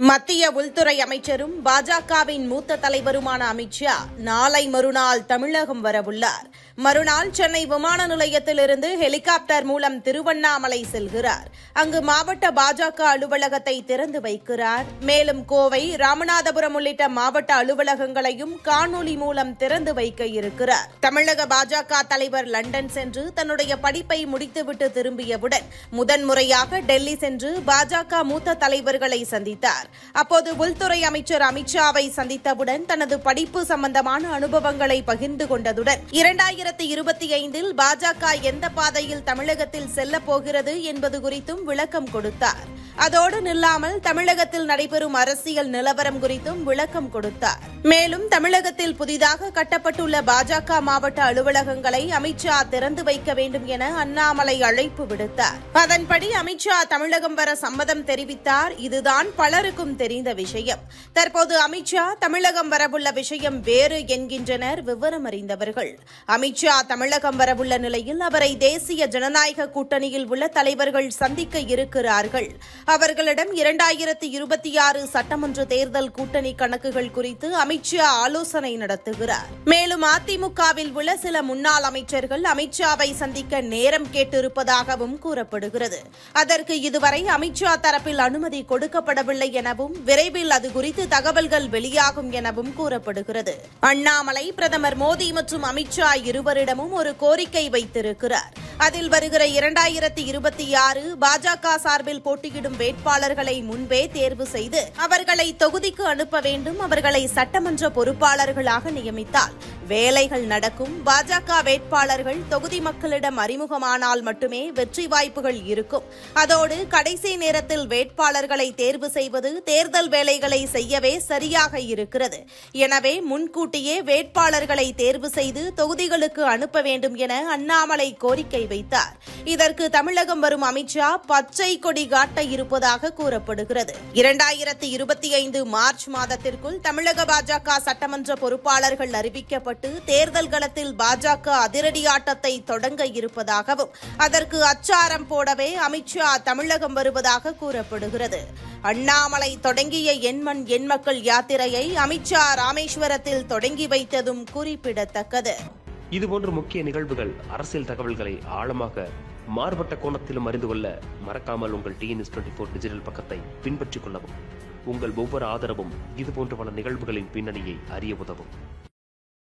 மத்திய உள்துறை அமைச்சரும் பாஜகவின் மூத்த தலைவருமான அமித் ஷா நாளை மறுநாள் தமிழகம் வரவுள்ளார். மறுநாள் சென்னை விமான நிலையத்திலிருந்து ஹெலிகாப்டர் மூலம் திருவண்ணாமலை செல்கிறார். அங்கு மாவட்ட பாஜக அலுவலகத்தை திறந்து வைக்கிறார். மேலும் கோவை, ராமநாதபுரம் உள்ளிட்ட மாவட்ட அலுவலகங்களையும் காணொலி மூலம் திறந்து வைக்க இருக்கிறார். தமிழக பாஜக தலைவர் லண்டன் சென்று தன்னுடைய படிப்பை முடித்துவிட்டு திரும்பியவுடன் முதன்முறையாக டெல்லி சென்று பாஜக மூத்த தலைவர்களை சந்தித்தார். அப்போது உள்துறை அமைச்சர் அமித் ஷாவை சந்தித்தவுடன் தனது படிப்பு சம்பந்தமான அனுபவங்களை பகிர்ந்து கொண்டதுடன் 2025இல் பாஜக எந்த பாதையில் தமிழகத்தில் செல்லப் போகிறது என்பது குறித்தும் விளக்கம் கொடுத்தார். அதோடு நில்லாமல் தமிழகத்தில் நடைபெறும் அரசியல் நிலவரம் குறித்தும் விளக்கம் கொடுத்தார். மேலும் தமிழகத்தில் புதிதாக கட்டப்பட்டுள்ள பாஜக மாவட்ட அலுவலகங்களை அமித் ஷா திறந்து வைக்க வேண்டும் என அண்ணாமலை அழைப்பு விடுத்தார். அதன்படி அமித் ஷா தமிழகம் வர சம்மதம் தெரிவித்தார். இதுதான் பலருக்கும் தெரிந்த விஷயம். தற்போது அமித் ஷா தமிழகம் வரவுள்ள விஷயம் வேறு என்கின்றனர் விவரம் அறிந்தவர்கள். அமித் ஷா தமிழகம் வரவுள்ள நிலையில் அவரை தேசிய ஜனநாயக கூட்டணியில் உள்ள தலைவர்கள் சந்திக்க இருக்கிறார்கள். அவர்களிடம் 2026 சட்டமன்ற தேர்தல் கூட்டணி கணக்குகள் குறித்து அமித் ஷா ஆலோசனை நடத்துகிறார். மேலும் அதிமுகவில் உள்ள சில முன்னாள் அமைச்சர்கள் அமித் ஷாவை சந்திக்க நேரம் கேட்டிருப்பதாகவும் கூறப்படுகிறது. அதற்கு இதுவரை அமித் ஷா தரப்பில் அனுமதி கொடுக்கப்படவில்லை எனவும் விரைவில் அது குறித்து தகவல்கள் வெளியாகும் எனவும் கூறப்படுகிறது. அண்ணாமலை பிரதமர் மோடி மற்றும் அமித் ஷா இருவரிடமும் ஒரு கோரிக்கை வைத்திருக்கிறார். அதில் வருகிற 2026 பாஜக சார்பில் போட்டியிடும் வேட்பாளர்களை முன்பே தேர்வு செய்து அவர்களை தொகுதிக்கு அனுப்ப வேண்டும். அவர்களை சட்டமன்ற பொறுப்பாளர்களாக நியமித்தால் வேலைகள் நடக்கும். பாஜக வேட்பாளர்கள் தொகுதி மக்களிடம் அறிமுகமானால் மட்டுமே வெற்றி வாய்ப்புகள் இருக்கும். அதோடு கடைசி நேரத்தில் வேட்பாளர்களை தேர்வு செய்வது தேர்தல் வேலைகளை செய்யவே சரியாக இருக்கிறது. எனவே முன்கூட்டியே வேட்பாளர்களை தேர்வு செய்து தொகுதிகளுக்கு அனுப்ப வேண்டும் என அண்ணாமலை கோரிக்கை வைத்தார். இதற்கு தமிழகம் வரும் அமித் ஷா பச்சை கொடி காட்ட இருப்பதாக கூறப்படுகிறது. 2025 மார்ச் மாதத்திற்குள் தமிழக பாஜக சட்டமன்ற பொறுப்பாளர்கள் அறிவிக்கப்பட்டு தேர்தல் களத்தில் பாஜக அதிரடி ஆட்டத்தை தொடங்க இருப்பதாகவும் அதற்கு அச்சாரம் போடவே அமித் ஷா தமிழகம் வருவதாக கூறப்படுகிறது. அண்ணாமலை தொடங்கிய எண்மண் எண்மக்கள் யாத்திரையை அமித் ஷா ராமேஸ்வரத்தில் தொடங்கி வைத்ததும் குறிப்பிடத்தக்கது. இதுபோன்ற முக்கிய நிகழ்வுகள், அரசியல் தகவல்களை ஆழமாக மாறுபட்ட கோணத்திலும் அறிந்து கொள்ள மறக்காமல் உங்கள் TNS24 டிஜிட்டல் பக்கத்தை பின்பற்றிக் கொள்ளவும். உங்கள் ஒவ்வொரு ஆதரவும் இதுபோன்ற பல நிகழ்வுகளின் பின்னணியை அறிய உதவும்.